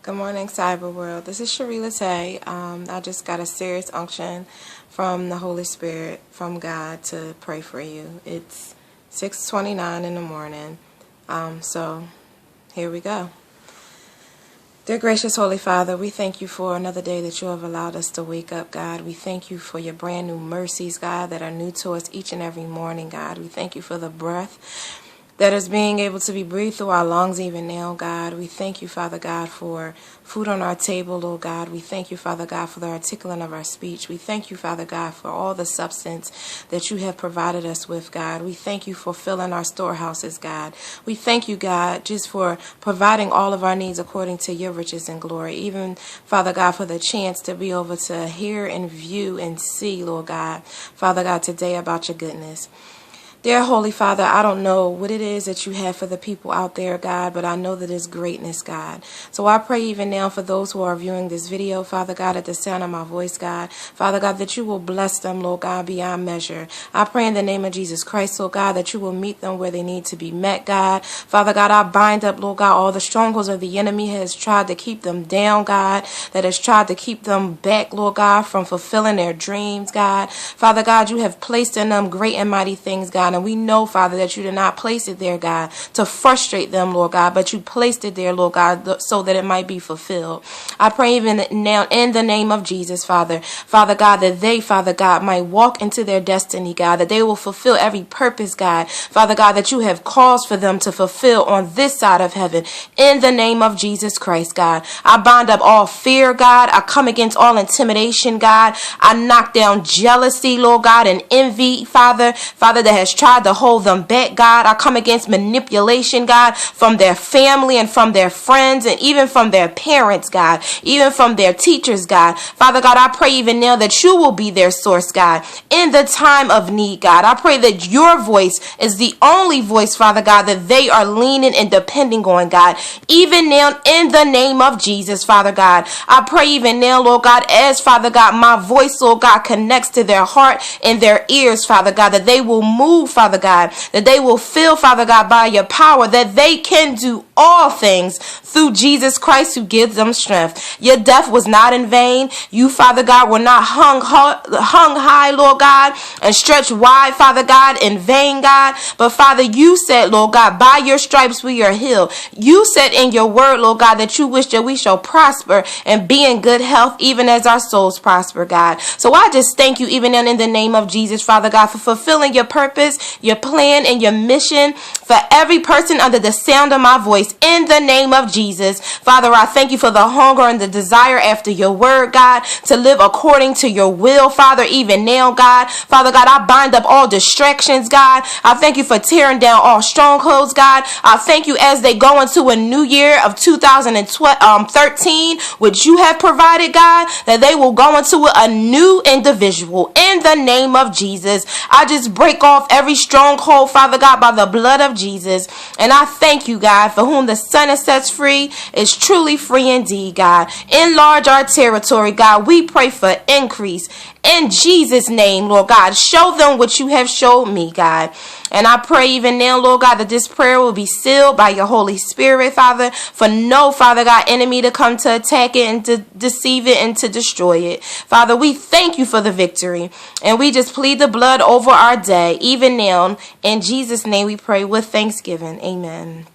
Good morning, Cyber World. This is Sharila Tay. I just got a serious unction from the Holy Spirit, from God, to pray for you. It's 6:29 in the morning. So here we go. Dear gracious Holy Father, we thank you for another day that you have allowed us to wake up, God. We thank you for your brand new mercies, God, that are new to us each and every morning, God. We thank you for the breath that is being able to be breathed through our lungs even now, God. We thank you, Father God, for food on our table, Lord God. We thank you, Father God, for the articulation of our speech. We thank you, Father God, for all the substance that you have provided us with, God. We thank you for filling our storehouses, God. We thank you, God, just for providing all of our needs according to your riches and glory. Even, Father God, for the chance to be able to hear and view and see, Lord God, Father God, today about your goodness. Dear Holy Father, I don't know what it is that you have for the people out there, God, but I know that it's greatness, God. So I pray even now for those who are viewing this video, Father God, at the sound of my voice, God. Father God, that you will bless them, Lord God, beyond measure. I pray in the name of Jesus Christ, Lord God, that you will meet them where they need to be met, God. Father God, I bind up, Lord God, all the strongholds of the enemy has tried to keep them down, God, that has tried to keep them back, Lord God, from fulfilling their dreams, God. Father God, you have placed in them great and mighty things, God. And we know, Father, that you did not place it there, God, to frustrate them, Lord God, but you placed it there, Lord God, so that it might be fulfilled. I pray even now in the name of Jesus, Father God, that they, Father God, might walk into their destiny, God, that they will fulfill every purpose, God, Father God, that you have caused for them to fulfill on this side of heaven. In the name of Jesus Christ, God, I bind up all fear, God. I come against all intimidation, God. I knock down jealousy, Lord God, and envy, Father that has tried to hold them back, God. I come against manipulation, God, from their family and from their friends and even from their parents, God, even from their teachers, God. Father God, I pray even now that you will be their source, God, in the time of need, God. I pray that your voice is the only voice, Father God, that they are leaning and depending on, God, even now in the name of Jesus, Father God. I pray even now, Lord God, as, Father God, my voice, Lord God, connects to their heart and their ears, Father God, that they will move, Father God, that they will feel, Father God, by your power, that they can do all things through Jesus Christ who gives them strength. Your death was not in vain. You, Father God, were not hung high, Lord God, and stretched wide, Father God, in vain, God. But Father, you said, Lord God, by your stripes we are healed. You said in your word, Lord God, that you wish that we shall prosper and be in good health, even as our souls prosper, God. So I just thank you even in the name of Jesus, Father God, for fulfilling your purpose, your plan, and your mission for every person under the sound of my voice. In the name of Jesus, Father, I thank you for the hunger and the desire after your word, God, to live according to your will, Father, even now, God. Father God, I bind up all distractions, God. I thank you for tearing down all strongholds, God. I thank you as they go into a new year of 2013, which you have provided, God, that they will go into a new individual. In the name of Jesus, I just break off every stronghold, Father God, by the blood of Jesus. And I thank you, God, for whom the Son sets free is truly free indeed, God. Enlarge our territory, God. We pray for increase. In Jesus' name, Lord God, show them what you have showed me, God. And I pray even now, Lord God, that this prayer will be sealed by your Holy Spirit, Father, for no, Father God, enemy to come to attack it and to deceive it and to destroy it. Father, we thank you for the victory. And we just plead the blood over our day, even now. In Jesus' name we pray with thanksgiving. Amen.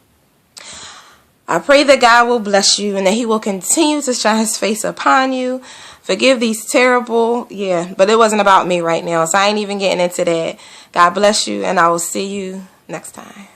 I pray that God will bless you and that he will continue to shine his face upon you. Forgive these terrible, but it wasn't about me right now, so I ain't even getting into that. God bless you, and I will see you next time.